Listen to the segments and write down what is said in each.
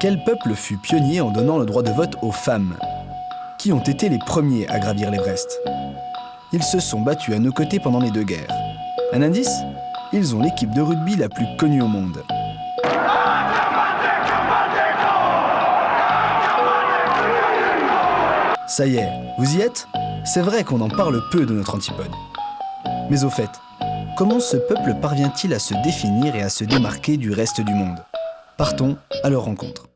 Quel peuple fut pionnier en donnant le droit de vote aux femmes? Qui ont été les premiers à gravir l'Everest? Ils se sont battus à nos côtés pendant les deux guerres. Un indice? Ils ont l'équipe de rugby la plus connue au monde. Ça y est, vous y êtes? C'est vrai qu'on en parle peu de notre antipode. Mais au fait, comment ce peuple parvient-il à se définir et à se démarquer du reste du monde? Partons à leur rencontre.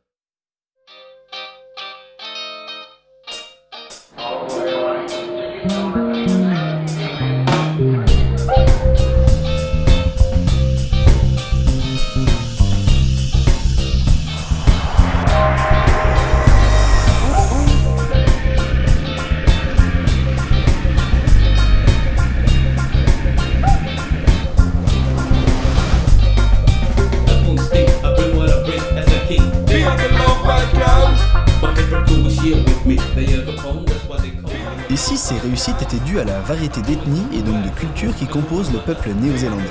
Ici, ces réussites étaient dues à la variété d'ethnies et donc de cultures qui composent le peuple néo-zélandais.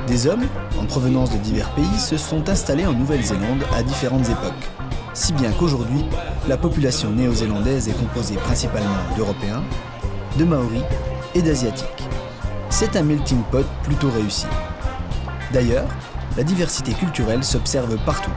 Des hommes, en provenance de divers pays, se sont installés en Nouvelle-Zélande à différentes époques, si bien qu'aujourd'hui, la population néo-zélandaise est composée principalement d'Européens, de Maoris et d'Asiatiques. C'est un melting pot plutôt réussi. D'ailleurs, la diversité culturelle s'observe partout.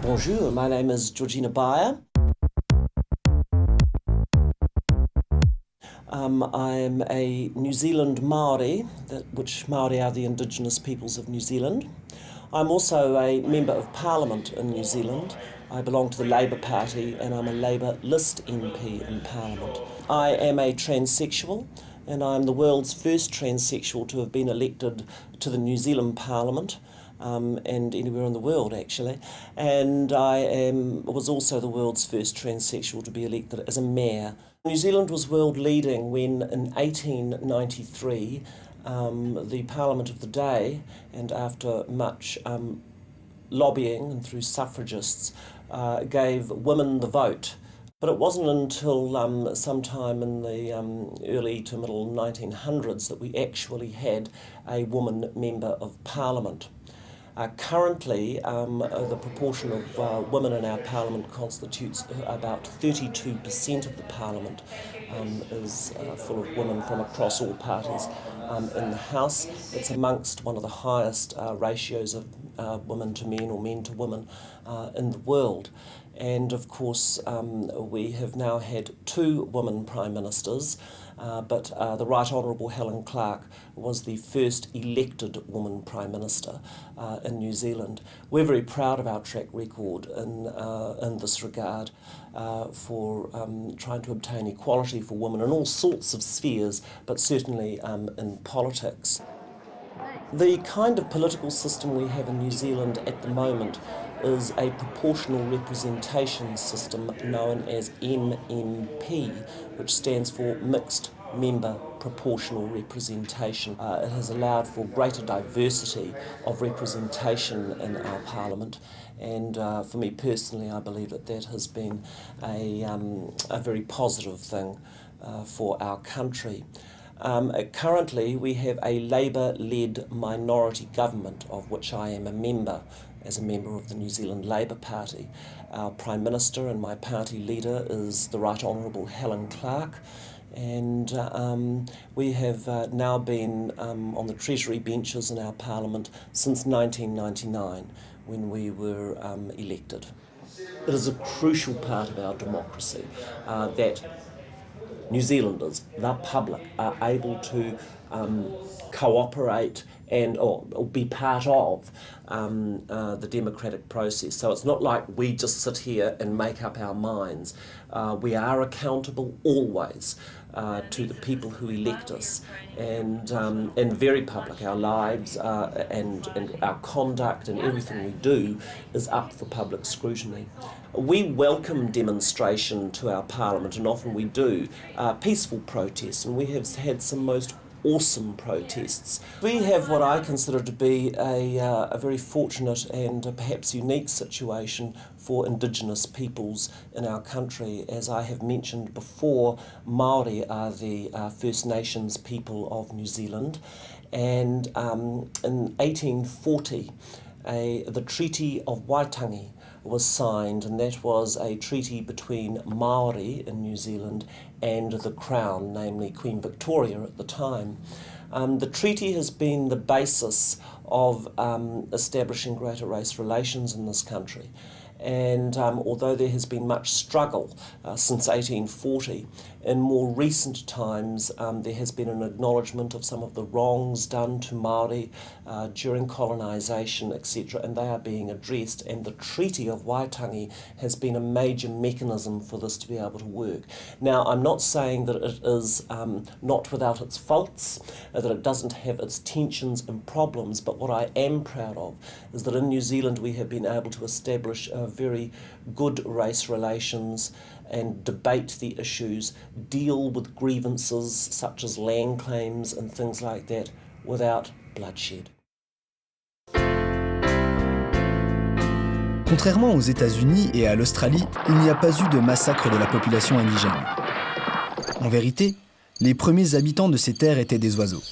Bonjour, my name is Georgina Bayer. I'm a New Zealand Māori, which Māori are the indigenous peoples of New Zealand. I'm also a Member of Parliament in New Zealand. I belong to the Labour Party and I'm a Labour list MP in Parliament. I am a transsexual and I'm the world's first transsexual to have been elected to the New Zealand Parliament. And anywhere in the world actually, and I was also the world's first transsexual to be elected as a mayor. New Zealand was world leading when in 1893 the Parliament of the day, and after much lobbying and through suffragists, gave women the vote. But it wasn't until sometime in the early to middle 1900s that we actually had a woman member of Parliament. Currently, the proportion of women in our Parliament constitutes about 32% of the Parliament is full of women from across all parties in the House. It's amongst one of the highest ratios of women to men or men to women in the world. And of course, we have now had two women Prime Ministers, but the Right Honourable Helen Clark was the first elected woman Prime Minister in New Zealand. We're very proud of our track record in this regard for trying to obtain equality for women in all sorts of spheres, but certainly in politics. The kind of political system we have in New Zealand at the moment is a proportional representation system known as MMP, which stands for Mixed Member Proportional Representation. It has allowed for greater diversity of representation in our Parliament, and for me personally, I believe that that has been a very positive thing for our country. Currently, we have a Labour-led minority government, of which I am a member, as a member of the New Zealand Labour Party. Our Prime Minister and my party leader is the Right Honourable Helen Clark, and we have now been on the Treasury benches in our Parliament since 1999, when we were elected. It is a crucial part of our democracy that New Zealanders, the public, are able to cooperate and or be part of the democratic process. So it's not like we just sit here and make up our minds. We are accountable always to the people who elect us, and very public. Our lives and our conduct and everything we do is up for public scrutiny. We welcome demonstration to our parliament, and often we do, peaceful protests, and we have had some most awesome protests. We have what I consider to be a very fortunate and perhaps unique situation for Indigenous peoples in our country. As I have mentioned before, Māori are the First Nations people of New Zealand, and in 1840 the Treaty of Waitangi was signed, and that was a treaty between Māori in New Zealand and the Crown, namely Queen Victoria at the time. The treaty has been the basis of establishing greater race relations in this country. And although there has been much struggle since 1840, in more recent times there has been an acknowledgement of some of the wrongs done to Māori during colonisation, etc., and they are being addressed, and the Treaty of Waitangi has been a major mechanism for this to be able to work. Now, I'm not saying that it is not without its faults, that it doesn't have its tensions and problems, but what I am proud of is that in New Zealand we have been able to establish very good race relations and debate the issues, deal with grievances such as land claims and things like that without bloodshed. Contrairement aux États-Unis et à l'Australie, il n'y a pas eu de massacre de la population indigène. En vérité, les premiers habitants de ces terres étaient des oiseaux.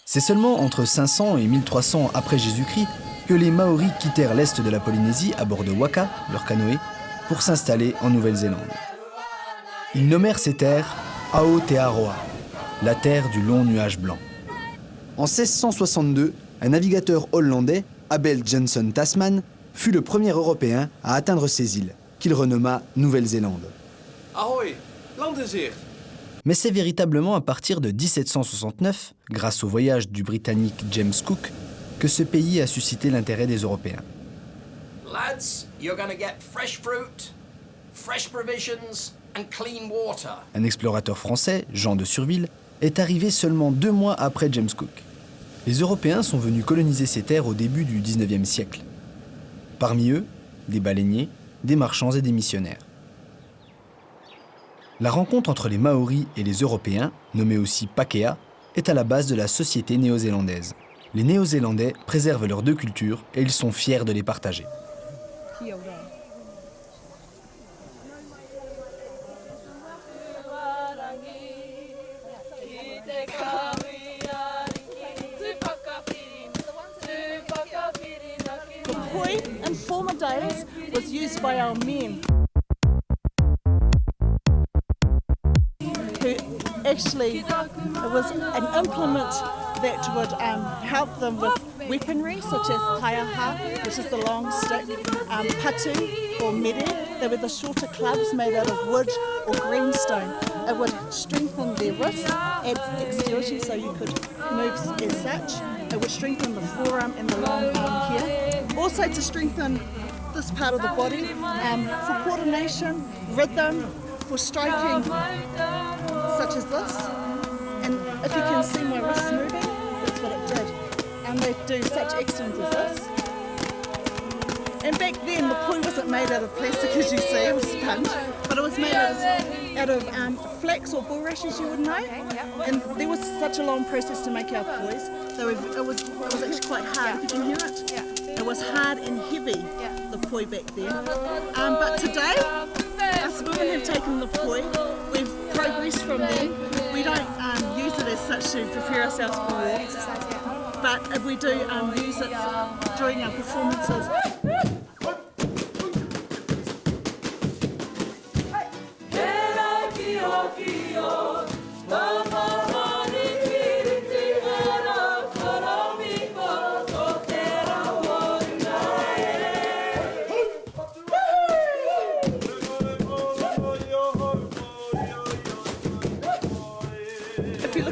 C'est seulement entre 500 et 1300 après Jésus-Christ que les Maoris quittèrent l'est de la Polynésie à bord de waka, leur canoë, pour s'installer en Nouvelle-Zélande. Ils nommèrent ces terres Aotearoa, la terre du long nuage blanc. En 1662, un navigateur hollandais, Abel Johnson Tasman, fut le premier Européen à atteindre ces îles, qu'il renomma Nouvelle-Zélande. Ahoy, land is here. Mais c'est véritablement à partir de 1769, grâce au voyage du Britannique James Cook, que ce pays a suscité l'intérêt des Européens. Lads, you're going to get fresh fruit, fresh provisions and clean water. Un explorateur français, Jean de Surville, est arrivé seulement 2 mois après James Cook. Les Européens sont venus coloniser ces terres au début du XIXe siècle. Parmi eux, des baleiniers, des marchands et des missionnaires. La rencontre entre les Maoris et les Européens, nommée aussi Pakea, est à la base de la société néo-zélandaise. Les Néo-Zélandais préservent leurs deux cultures et ils sont fiers de les partager. In former days was used by our men who actually, it was an implement that would help them with weaponry such as taiaha, which is the long stick, patu or mere, they were the shorter clubs made out of wood or greenstone. It would strengthen their wrists, add dexterity so you could move as such. It would strengthen the forearm and the long arm here. Also to strengthen this part of the body for coordination, rhythm, for striking such as this. And if you can see my wrists moving, that's what it did. And they do such actions as this. And back then the poi wasn't made out of plastic as you see, it was sponge, but it was made out of flax or bulrushes, you would know. And there was such a long process to make our pois. It was actually quite hard, if you can hear it. It was hard and heavy, the poi back then. But today, us women have taken the poi, we've progressed from there. We don't use it as such to prepare ourselves for war, but we do use it during our performances.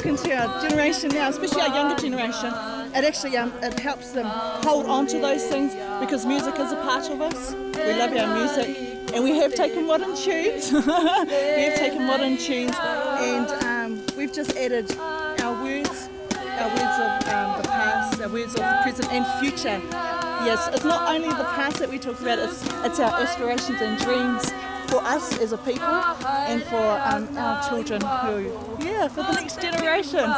talking to our generation now, especially our younger generation, it actually it helps them hold on to those things because music is a part of us. We love our music, and we have taken modern tunes. And we've just added our words of the past, our words of the present and future. Yes, it's not only the past that we talk about, it's our aspirations and dreams for us as a people and for our children for the next generation.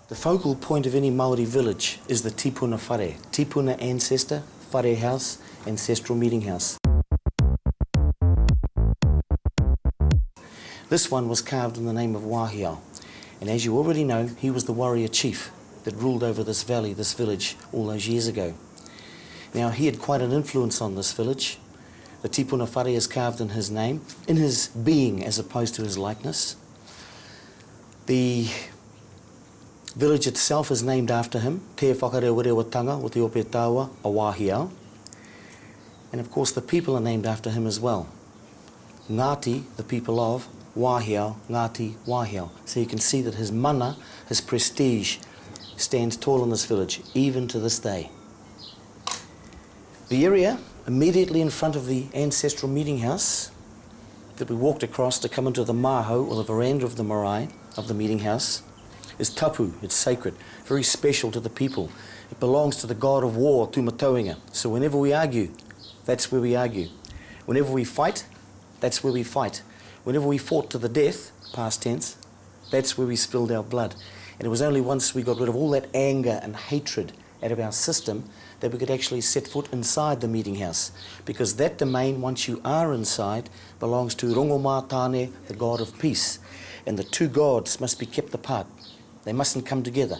The focal point of any Māori village is the tipuna whare, tipuna ancestor, whare house, ancestral meeting house. This one was carved in the name of Wahiao, and as you already know, he was the warrior chief that ruled over this valley, this village, all those years ago. Now, he had quite an influence on this village. The tipuna whare is carved in his name, in his being as opposed to his likeness. The village itself is named after him, Te Whakarewarewatanga o Te Ope Taua, a Wahiao. And of course the people are named after him as well. Ngāti, the people of, Wahiao, Ngāti, Wahiao. So you can see that his mana, his prestige, stands tall in this village, even to this day. The area immediately in front of the ancestral meeting house that we walked across to come into the maho, or the veranda of the marae, of the meeting house, is tapu. It's sacred, very special to the people. It belongs to the god of war, Tumatoinga. So whenever we argue, that's where we argue. Whenever we fight, that's where we fight. Whenever we fought to the death, past tense, that's where we spilled our blood. And it was only once we got rid of all that anger and hatred out of our system that we could actually set foot inside the meeting house. Because that domain, once you are inside, belongs to Rongo Tāne, the god of peace. And the two gods must be kept apart. They mustn't come together.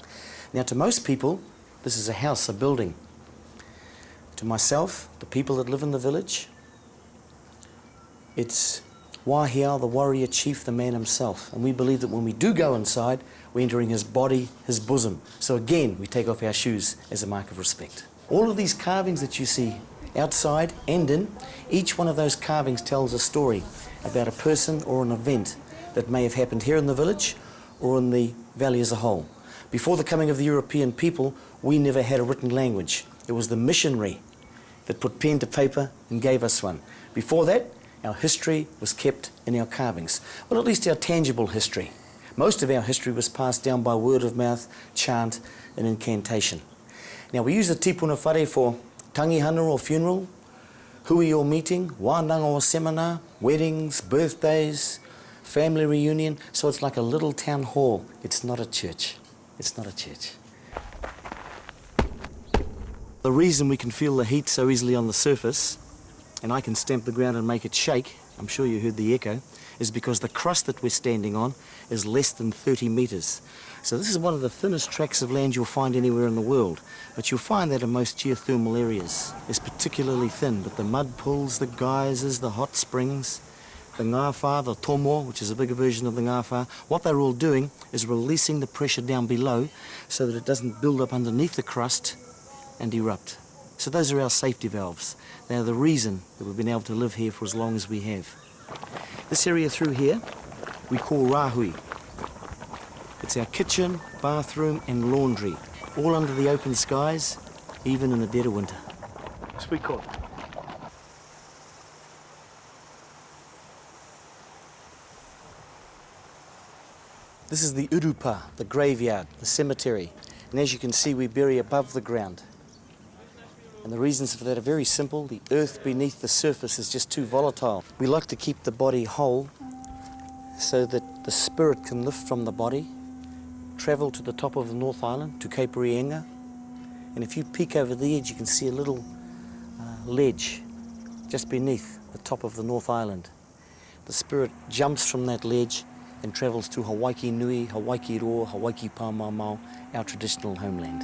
Now, to most people, this is a house, a building. To myself, the people that live in the village, it's Wahiao, the warrior chief, the man himself. And we believe that when we do go inside, we're entering his body, his bosom. So again, we take off our shoes as a mark of respect. All of these carvings that you see outside and in, each one of those carvings tells a story about a person or an event that may have happened here in the village or in the valley as a whole. Before the coming of the European people, we never had a written language. It was the missionary that put pen to paper and gave us one. Before that, our history was kept in our carvings. Well, at least our tangible history. Most of our history was passed down by word of mouth, chant, and incantation. Now, we use the tipuna whare for tangihana or funeral, hui or meeting, wānanga or seminar, weddings, birthdays, family reunion, so it's like a little town hall. It's not a church. It's not a church. The reason we can feel the heat so easily on the surface, and I can stamp the ground and make it shake, I'm sure you heard the echo, is because the crust that we're standing on is less than 30 metres. So this is one of the thinnest tracts of land you'll find anywhere in the world, but you'll find that in most geothermal areas. It's particularly thin, but the mud pools, the geysers, the hot springs, the ngāwha, the tomo, which is a bigger version of the ngāwha, what they're all doing is releasing the pressure down below so that it doesn't build up underneath the crust and erupt. So those are our safety valves. They're the reason that we've been able to live here for as long as we have. This area through here we call rahui. It's our kitchen, bathroom and laundry, all under the open skies, even in the dead of winter. Sweet corn. This is the urupa, the graveyard, the cemetery. And as you can see, we bury above the ground. And the reasons for that are very simple. The earth beneath the surface is just too volatile. We like to keep the body whole so that the spirit can lift from the body, travel to the top of the North Island, to Cape Reinga. And if you peek over the edge, you can see a little ledge just beneath the top of the North Island. the spirit jumps from that ledge and travels to Hawaii Nui, Hawaii Roa, Hawaii Pāmamau, our traditional homeland.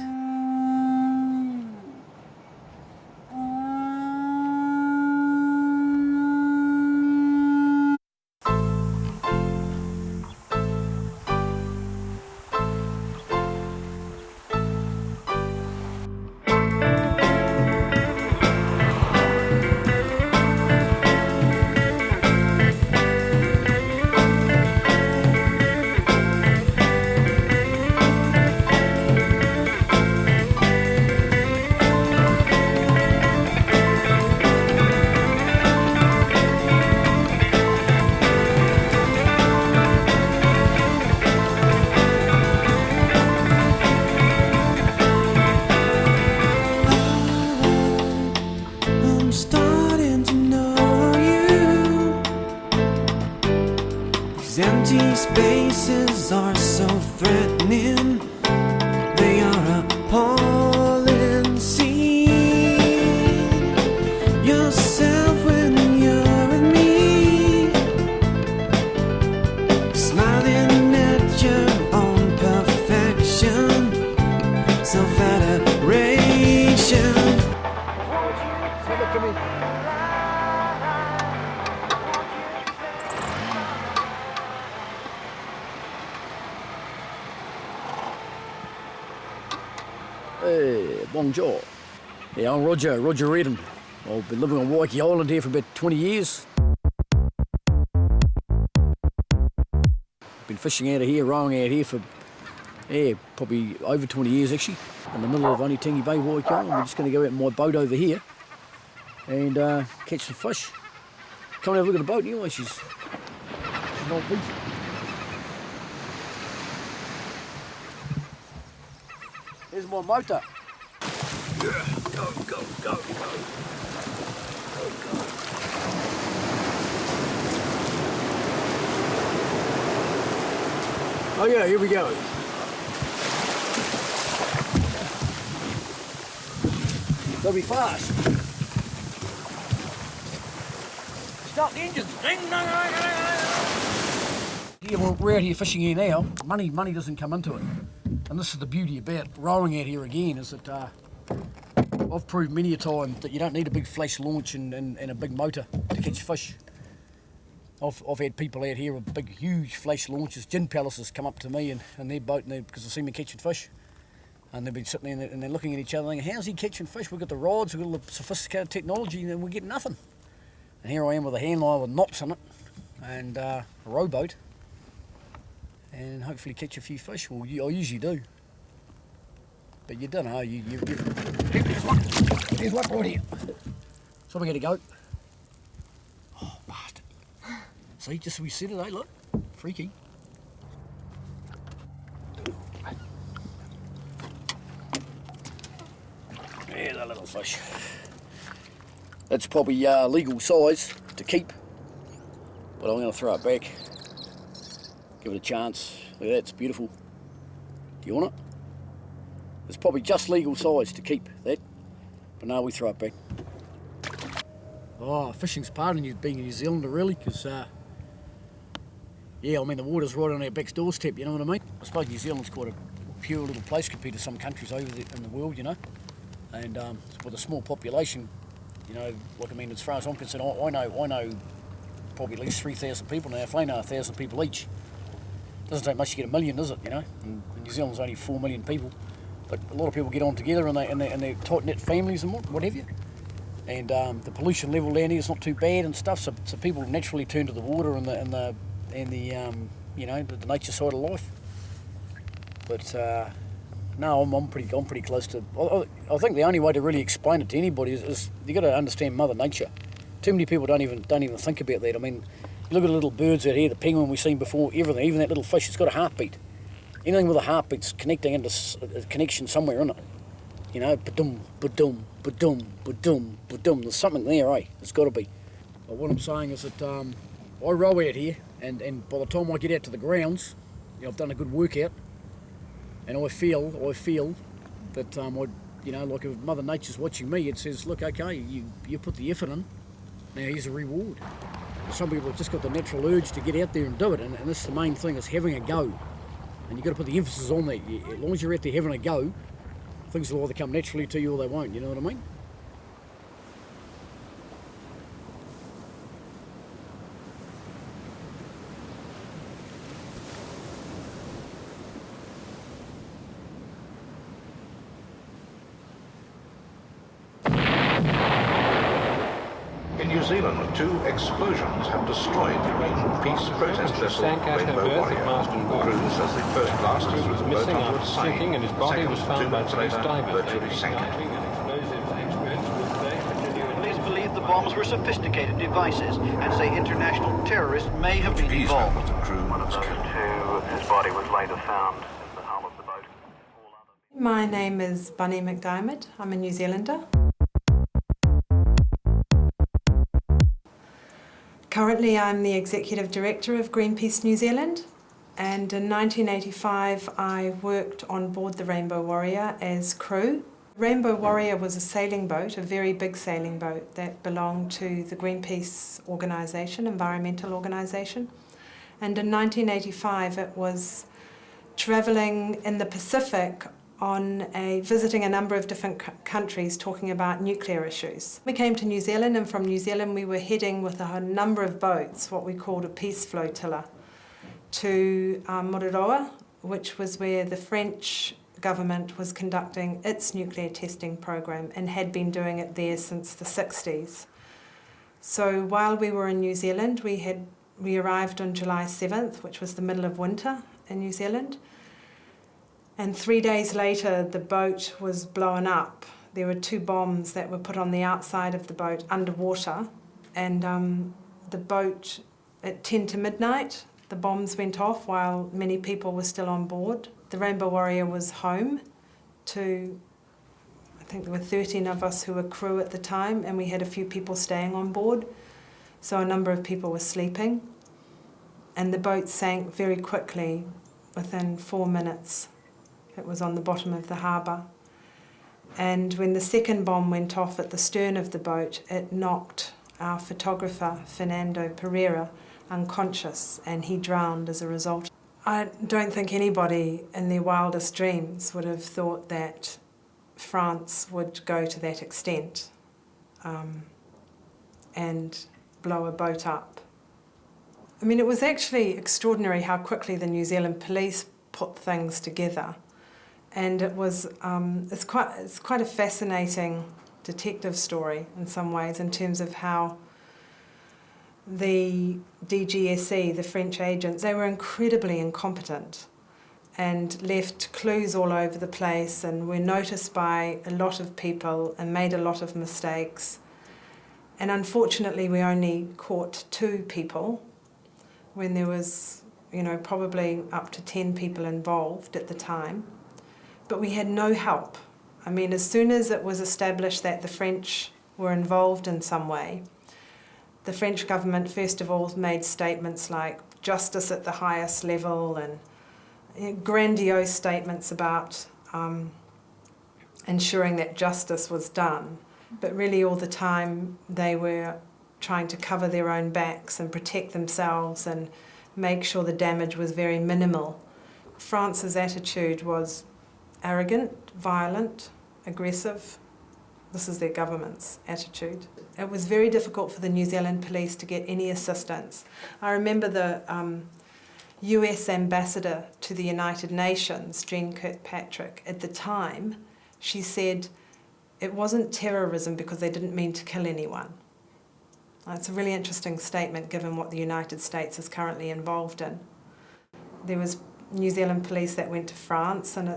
Empty spaces are so threatening. They are appalling. See yourself when you're with me, smiling at your own perfection, self-adoration. Hey, bonjour. Yeah, I'm Roger Redden. I've been living on Waiheke Island here for about 20 years. Been fishing out of here, rowing out here for, probably over 20 years actually. In the middle of Only-Tangi Bay, Waiheke Island. I'm just going to go out in my boat over here and catch some fish. Come and have a look at the boat anyway, she's not big. Here's my motor. Yeah, go. Oh yeah, here we go. Gotta be fast. Start the engines. Yeah, we're out here fishing here now. Money doesn't come into it. And this is the beauty about rowing out here again, is that I've proved many a time that you don't need a big flash launch and a big motor to catch fish. I've had people out here with big, huge flash launches. Gin palaces come up to me and their boat because they've seen me catching fish. And they've been sitting there and they're looking at each other thinking, how's he catching fish? We've got the rods, we've got all the sophisticated technology, and we get nothing. And here I am with a hand line with knots in it and a rowboat. And hopefully catch a few fish. Well, I usually do. But you don't know. There's one right here. So we got to go. Oh, bastard. See, just as we said it, eh? Look. Freaky. There's a little fish. That's probably legal size to keep. But I'm going to throw it back. Give it a chance. Look at that, it's beautiful. Do you want it? It's probably just legal size to keep that. But no, we throw it back. Oh, fishing's part of being a New Zealander really, because yeah, I mean the water's right on our back doorstep, you know what I mean? I suppose New Zealand's quite a pure little place compared to some countries over there in the world, you know? And with a small population, you know, like I mean, as far as I'm concerned, I know probably at least 3,000 people now. If they know 1,000 people each, doesn't take much to get 1 million, does it? You know, and New Zealand's only 4 million people, but a lot of people get on together and they're tight-knit families and what have you. And the pollution level down here is not too bad and stuff, so people naturally turn to the water and the you know, the nature side of life. But no, I'm pretty close to. I think the only way to really explain it to anybody is you got to understand Mother Nature. Too many people don't even think about that. I mean, you look at the little birds out here, the penguin we've seen before, everything, even that little fish, it's got a heartbeat. Anything with a heartbeat's connecting into a connection somewhere in it. You know, ba-dum, ba-dum, ba-dum, ba-dum, ba-dum. There's something there, eh? There's got to be. But what I'm saying is that I row out here, and by the time I get out to the grounds, you know, I've done a good workout, and I feel that you know, like if Mother Nature's watching me, it says, look, okay, you put the effort in, now here's a reward. Some people have just got the natural urge to get out there and do it, and this is the main thing, is having a go. And you've got to put the emphasis on that. As long as you're out there having a go, things will either come naturally to you or they won't, you know what I mean? In New Zealand, 2 explosions have destroyed the Greenpeace protest vessel Rainbow Warrior. The crew says the first blast was through the boat onto its side. And his body was found 2 by minutes later, virtually sank. Police believe the bombs were sophisticated devices and say international terrorists may have been involved. The crew was killed. His body was later found in the hull of the boat. My name is Bunny McDiarmid. I'm a New Zealander. Currently, I'm the Executive Director of Greenpeace New Zealand, and in 1985 I worked on board the Rainbow Warrior as crew. Rainbow Warrior was a sailing boat, a very big sailing boat that belonged to the Greenpeace organisation, environmental organisation, and in 1985 it was travelling in the Pacific visiting a number of different countries talking about nuclear issues. We came to New Zealand, and from New Zealand we were heading with a number of boats, what we called a peace flotilla, to Mororoa, which was where the French government was conducting its nuclear testing program and had been doing it there since the 60s. So while we were in New Zealand, we arrived on July 7th, which was the middle of winter in New Zealand. And 3 days later, the boat was blown up. There were 2 bombs that were put on the outside of the boat underwater. And the boat, at 10 to midnight, the bombs went off while many people were still on board. The Rainbow Warrior was home to, I think there were 13 of us who were crew at the time, and we had a few people staying on board. So a number of people were sleeping. And the boat sank very quickly, within 4 minutes. It was on the bottom of the harbour. And when the second bomb went off at the stern of the boat, it knocked our photographer, Fernando Pereira, unconscious, and he drowned as a result. I don't think anybody in their wildest dreams would have thought that France would go to that extent and blow a boat up. I mean, it was actually extraordinary how quickly the New Zealand police put things together. And it was, it's quite a fascinating detective story in some ways, in terms of how the DGSE, the French agents, they were incredibly incompetent and left clues all over the place and were noticed by a lot of people and made a lot of mistakes. And unfortunately, we only caught 2 people when there was, probably up to 10 people involved at the time. But we had no help. I mean, as soon as it was established that the French were involved in some way, the French government first of all made statements like justice at the highest level and grandiose statements about ensuring that justice was done. But really all the time they were trying to cover their own backs and protect themselves and make sure the damage was very minimal. France's attitude was arrogant, violent, aggressive. This is their government's attitude. It was very difficult for the New Zealand police to get any assistance. I remember the US ambassador to the United Nations, Jean Kirkpatrick, at the time, she said it wasn't terrorism because they didn't mean to kill anyone. It's a really interesting statement given what the United States is currently involved in. There was New Zealand police that went to France, and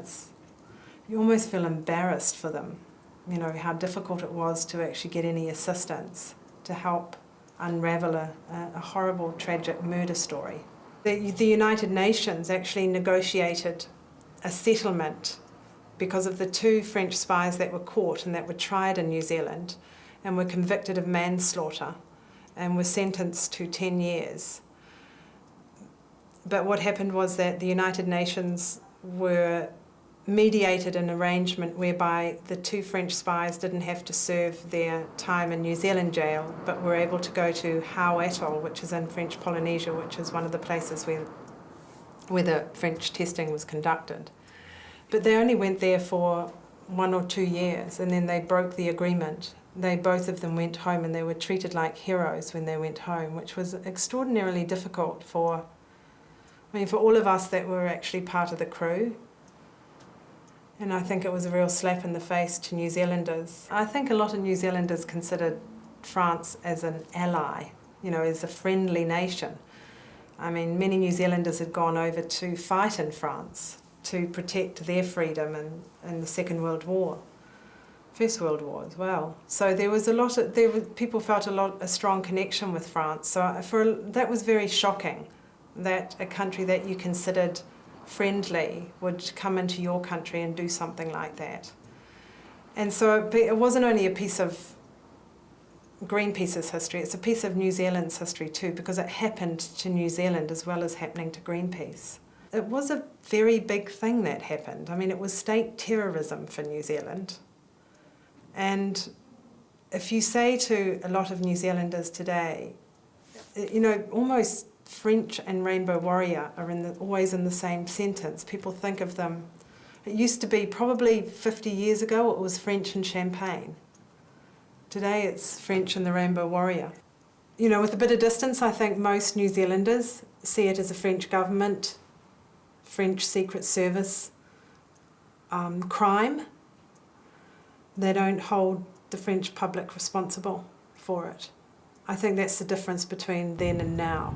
you almost feel embarrassed for them, how difficult it was to actually get any assistance to help unravel a horrible, tragic murder story. The United Nations actually negotiated a settlement because of the 2 French spies that were caught and that were tried in New Zealand and were convicted of manslaughter and were sentenced to 10 years. But what happened was that the United Nations were mediated an arrangement whereby the two French spies didn't have to serve their time in New Zealand jail, but were able to go to Hao Atoll, which is in French Polynesia, which is one of the places where the French testing was conducted. But they only went there for 1 or 2 years, and then they broke the agreement. Both of them went home, and they were treated like heroes when they went home, which was extraordinarily difficult for all of us that were actually part of the crew. And I think it was a real slap in the face to New Zealanders. I think a lot of New Zealanders considered France as an ally, as a friendly nation. I mean, many New Zealanders had gone over to fight in France to protect their freedom in the Second World War, First World War as well. So there was people felt a strong connection with France. So that was very shocking, that a country that you considered friendly would come into your country and do something like that. And so it wasn't only a piece of Greenpeace's history, it's a piece of New Zealand's history too, because it happened to New Zealand as well as happening to Greenpeace. It was a very big thing that happened. I mean, it was state terrorism for New Zealand. And if you say to a lot of New Zealanders today, almost French and Rainbow Warrior are always in the same sentence. People think of them. It used to be probably 50 years ago, it was French and Champagne. Today it's French and the Rainbow Warrior. With a bit of distance, I think most New Zealanders see it as a French government, French Secret Service crime. They don't hold the French public responsible for it. I think that's the difference between then and now.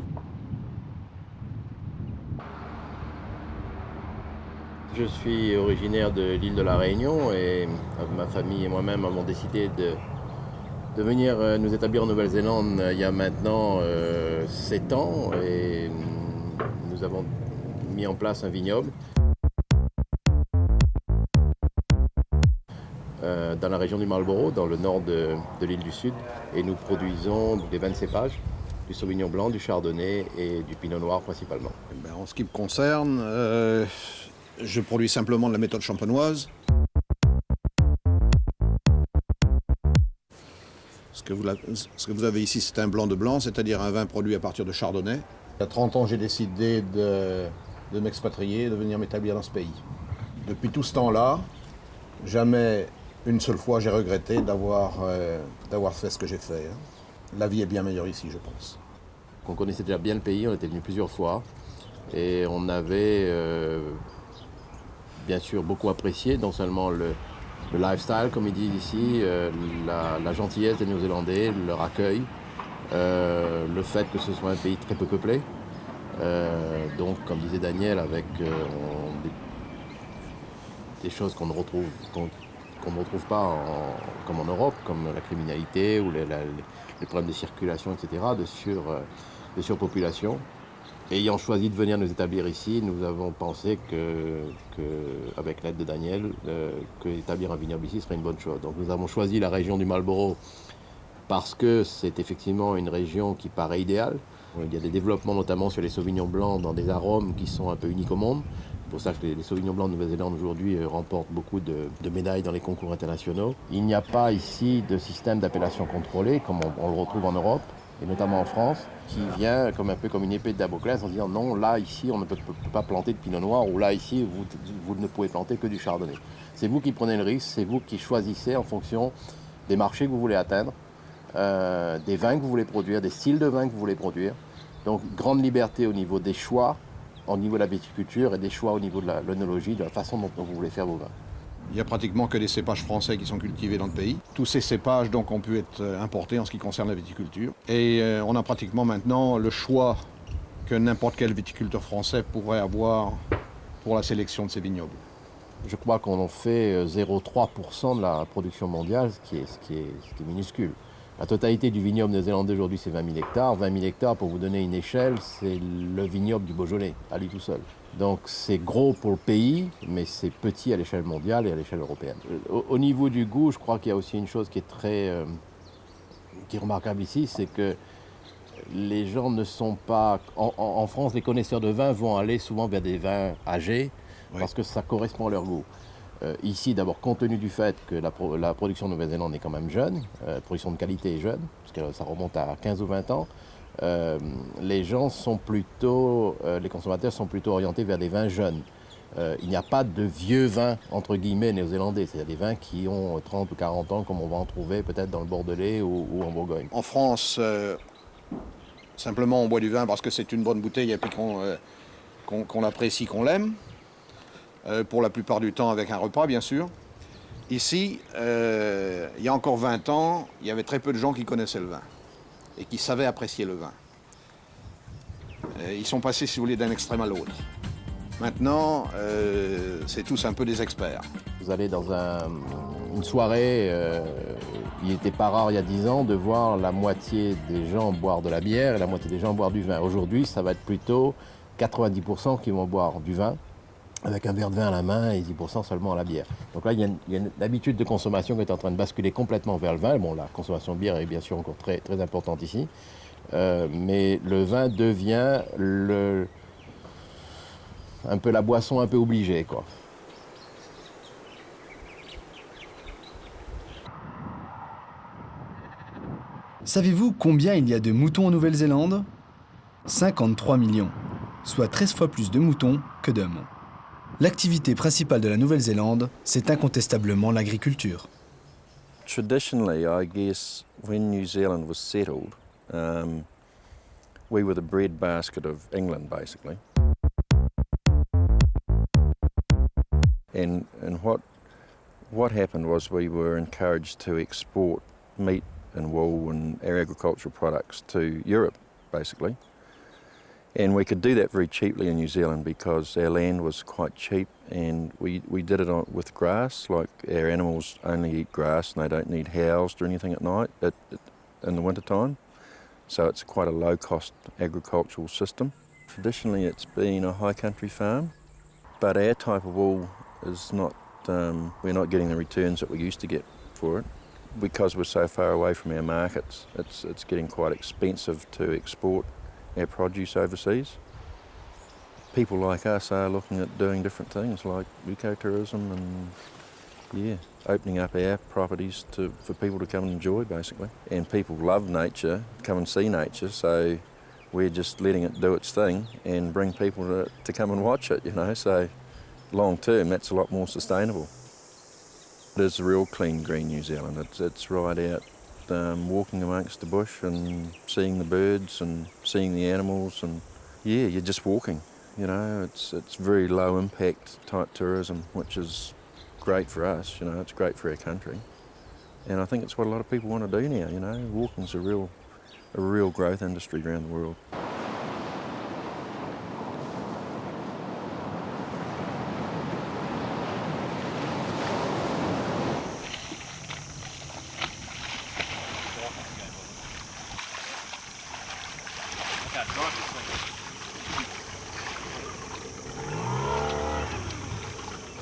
Je suis originaire de l'île de la Réunion et ma famille et moi-même avons décidé de venir nous établir en Nouvelle-Zélande il y a maintenant 7 ans et nous avons mis en place un vignoble dans la région du Marlborough, dans le nord de l'île du Sud, et nous produisons des vins de cépage, du Sauvignon blanc, du Chardonnay et du Pinot noir principalement. En ce qui me concerne, je produis simplement de la méthode champenoise. Ce que vous avez ici, c'est un blanc de blanc, c'est-à-dire un vin produit à partir de Chardonnay. Il y a 30 ans, j'ai décidé de m'expatrier, de venir m'établir dans ce pays. Depuis tout ce temps-là, jamais une seule fois j'ai regretté d'avoir fait ce que j'ai fait. La vie est bien meilleure ici, je pense. On connaissait déjà bien le pays, on était venu plusieurs fois et on avait bien sûr beaucoup apprécié non seulement le lifestyle, comme ils disent ici, la gentillesse des Néo-Zélandais, leur accueil, le fait que ce soit un pays très peu peuplé. Donc, comme disait Daniel, avec des choses qu'on ne retrouve pas comme en Europe, comme la criminalité ou les problèmes de circulation, etc., de surpopulation. Ayant choisi de venir nous établir ici, nous avons pensé avec l'aide de Daniel, qu'établir un vignoble ici serait une bonne chose. Donc nous avons choisi la région du Marlborough parce que c'est effectivement une région qui paraît idéale. Il y a des développements notamment sur les sauvignons blancs dans des arômes qui sont un peu uniques au monde. C'est pour ça que les sauvignons blancs de Nouvelle-Zélande aujourd'hui remportent beaucoup de médailles dans les concours internationaux. Il n'y a pas ici de système d'appellation contrôlée comme on le retrouve en Europe, et notamment en France, qui vient un peu comme une épée de Damoclès en disant non, là, ici, on ne peut pas planter de pinot noir, ou là, ici, vous ne pouvez planter que du chardonnay. C'est vous qui prenez le risque, c'est vous qui choisissez en fonction des marchés que vous voulez atteindre, des vins que vous voulez produire, des styles de vins que vous voulez produire. Donc, grande liberté au niveau des choix, au niveau de la viticulture et des choix au niveau de l'œnologie, de la façon dont vous voulez faire vos vins. Il n'y a pratiquement que des cépages français qui sont cultivés dans le pays. Tous ces cépages donc, ont pu être importés en ce qui concerne la viticulture. Et on a pratiquement maintenant le choix que n'importe quel viticulteur français pourrait avoir pour la sélection de ses vignobles. Je crois qu'on en fait 0,3% de la production mondiale, ce qui est minuscule. La totalité du vignoble néo-zélandais aujourd'hui, c'est 20 000 hectares. 20 000 hectares, pour vous donner une échelle, c'est le vignoble du Beaujolais, à lui tout seul. Donc c'est gros pour le pays, mais c'est petit à l'échelle mondiale et à l'échelle européenne. Au niveau du goût, je crois qu'il y a aussi une chose qui est qui est remarquable ici, c'est que les gens ne sont pas... En France, les connaisseurs de vin vont aller souvent vers des vins âgés, parce que ça correspond à leur goût. Ici, d'abord, compte tenu du fait que la production de Nouvelle-Zélande est quand même jeune, production de qualité est jeune, parce que ça remonte à 15 ou 20 ans, les consommateurs sont plutôt orientés vers des vins jeunes. Il n'y a pas de vieux vins, entre guillemets, néo-zélandais. C'est des vins qui ont 30 ou 40 ans, comme on va en trouver peut-être dans le Bordelais ou en Bourgogne. En France, simplement on boit du vin parce que c'est une bonne bouteille et puis qu'on l'apprécie, qu'on l'aime. Pour la plupart du temps avec un repas, bien sûr. Ici, il y a encore 20 ans, il y avait très peu de gens qui connaissaient le vin et qui savaient apprécier le vin. Ils sont passés, si vous voulez, d'un extrême à l'autre. Maintenant, c'est tous un peu des experts. Vous allez dans une soirée, il n'était pas rare il y a 10 ans de voir la moitié des gens boire de la bière et la moitié des gens boire du vin. Aujourd'hui, ça va être plutôt 90% qui vont boire du vin, avec un verre de vin à la main et 10% seulement à la bière. Donc là, il y a une habitude de consommation qui est en train de basculer complètement vers le vin. Bon, la consommation de bière est bien sûr encore très, très importante ici, mais le vin devient un peu la boisson un peu obligée, quoi. Savez-vous combien il y a de moutons en Nouvelle-Zélande ? 53 millions, soit 13 fois plus de moutons que d'hommes. L'activité principale de la Nouvelle-Zélande, c'est incontestablement l'agriculture. Traditionally, I guess, when New Zealand was settled, we were the breadbasket of England, basically. And what happened was we were encouraged to export meat and wool and our agricultural products to Europe, basically. And we could do that very cheaply in New Zealand because our land was quite cheap, and we did it with grass. Like, our animals only eat grass and they don't need housed or anything at night in the winter time. So it's quite a low-cost agricultural system. Traditionally it's been a high country farm, but our type of wool is not, we're not getting the returns that we used to get for it. Because we're so far away from our markets, it's getting quite expensive to export our produce overseas. People like us are looking at doing different things like ecotourism and opening up our properties for people to come and enjoy, basically. And people love nature, come and see nature, so we're just letting it do its thing and bring people to come and watch it, you know. So long term, that's a lot more sustainable. It is real clean green New Zealand. It's right out walking amongst the bush and seeing the birds and seeing the animals, and you're just walking, you know. It's very low impact type tourism, which is great for us, you know. It's great for our country, and I think it's what a lot of people want to do now, you know. Walking's a real growth industry around the world.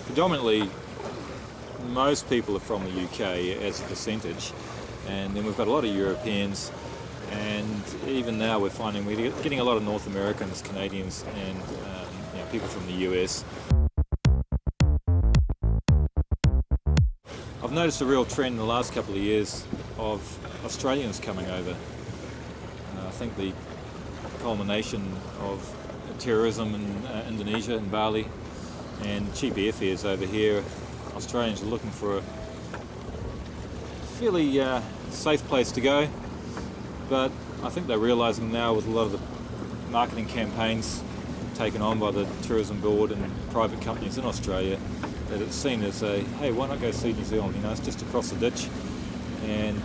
Predominantly, most people are from the UK as a percentage, and then we've got a lot of Europeans, and even now we're finding we're getting a lot of North Americans, Canadians, and people from the US. I've noticed a real trend in the last couple of years of Australians coming over. I think the culmination of terrorism in Indonesia and Bali and cheap airfares over here, Australians are looking for a fairly safe place to go, but I think they're realising now, with a lot of the marketing campaigns taken on by the Tourism Board and private companies in Australia, that it's seen as hey, why not go see New Zealand, you know, it's just across the ditch. And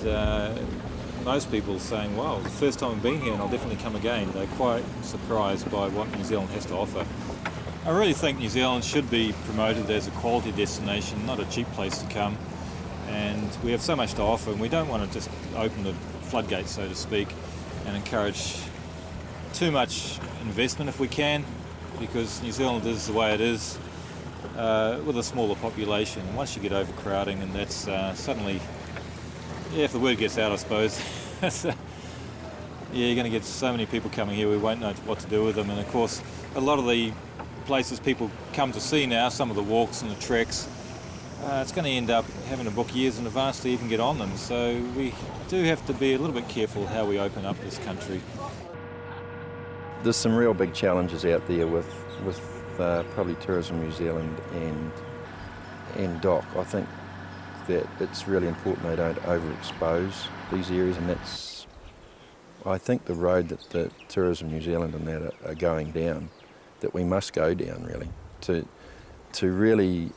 most people are saying, wow, the first time I've been here and I'll definitely come again. They're quite surprised by what New Zealand has to offer. I really think New Zealand should be promoted as a quality destination, not a cheap place to come. And we have so much to offer, and we don't want to just open the floodgates, so to speak, and encourage too much investment if we can, because New Zealand is the way it is, with a smaller population. Once you get overcrowding, and that's suddenly, if the word gets out, I suppose, you're going to get so many people coming here, we won't know what to do with them. And of course, a lot of the places people come to see now, some of the walks and the treks, it's going to end up having to book years in advance to even get on them. So we do have to be a little bit careful how we open up this country. There's some real big challenges out there with probably Tourism New Zealand and DOC. I think that it's really important they don't overexpose these areas, and that's, I think, the road that the Tourism New Zealand and that are going down, that we must go down really, to really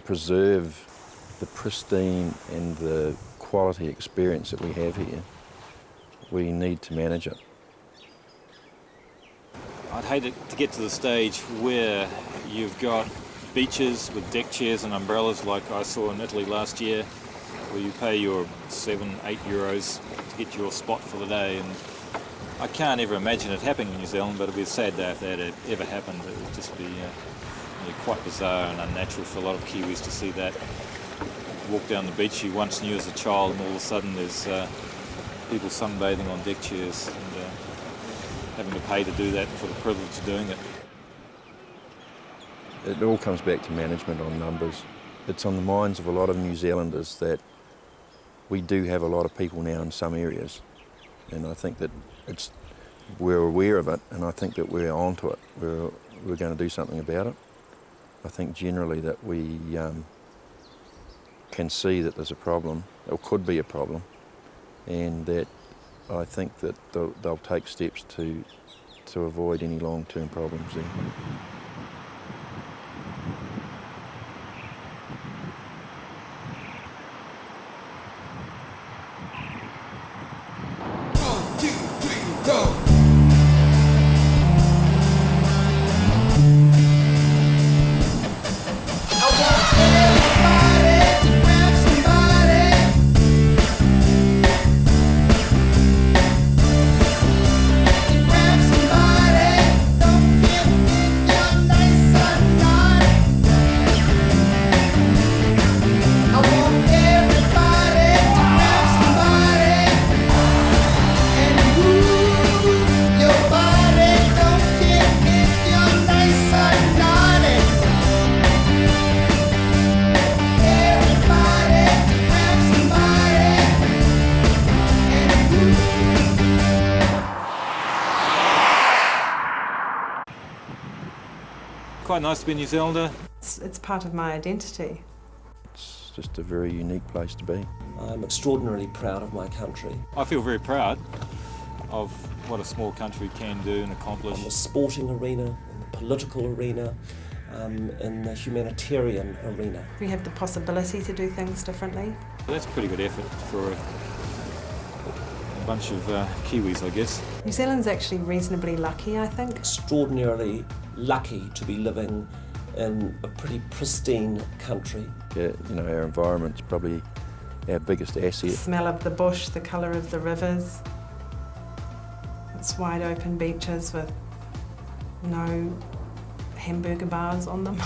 preserve the pristine and the quality experience that we have here. We need to manage it. I'd hate it to get to the stage where you've got beaches with deck chairs and umbrellas like I saw in Italy last year, where you pay your €7, €8 to get your spot for the day. And I can't ever imagine it happening in New Zealand, but it'd be a sad day if that had ever happened. It would just be really quite bizarre and unnatural for a lot of Kiwis to see that. Walk down the beach you once knew as a child, and all of a sudden there's people sunbathing on deck chairs and having to pay to do that for the privilege of doing it. It all comes back to management on numbers. It's on the minds of a lot of New Zealanders that we do have a lot of people now in some areas, and I think that we're aware of it, and I think that we're onto it. We're going to do something about it. I think generally that we can see that there's a problem, or could be a problem, and that I think that they'll take steps to avoid any long-term problems there. Quite nice to be a New Zealander. It's part of my identity. It's just a very unique place to be. I'm extraordinarily proud of my country. I feel very proud of what a small country can do and accomplish. In the sporting arena, in the political arena, in the humanitarian arena. We have the possibility to do things differently. That's a pretty good effort for a bunch of Kiwis, I guess. New Zealand's actually reasonably lucky, I think. Extraordinarily lucky to be living in a pretty pristine country. Yeah, you know, our environment's probably our biggest asset. The smell of the bush, the colour of the rivers. It's wide open beaches with no hamburger bars on them.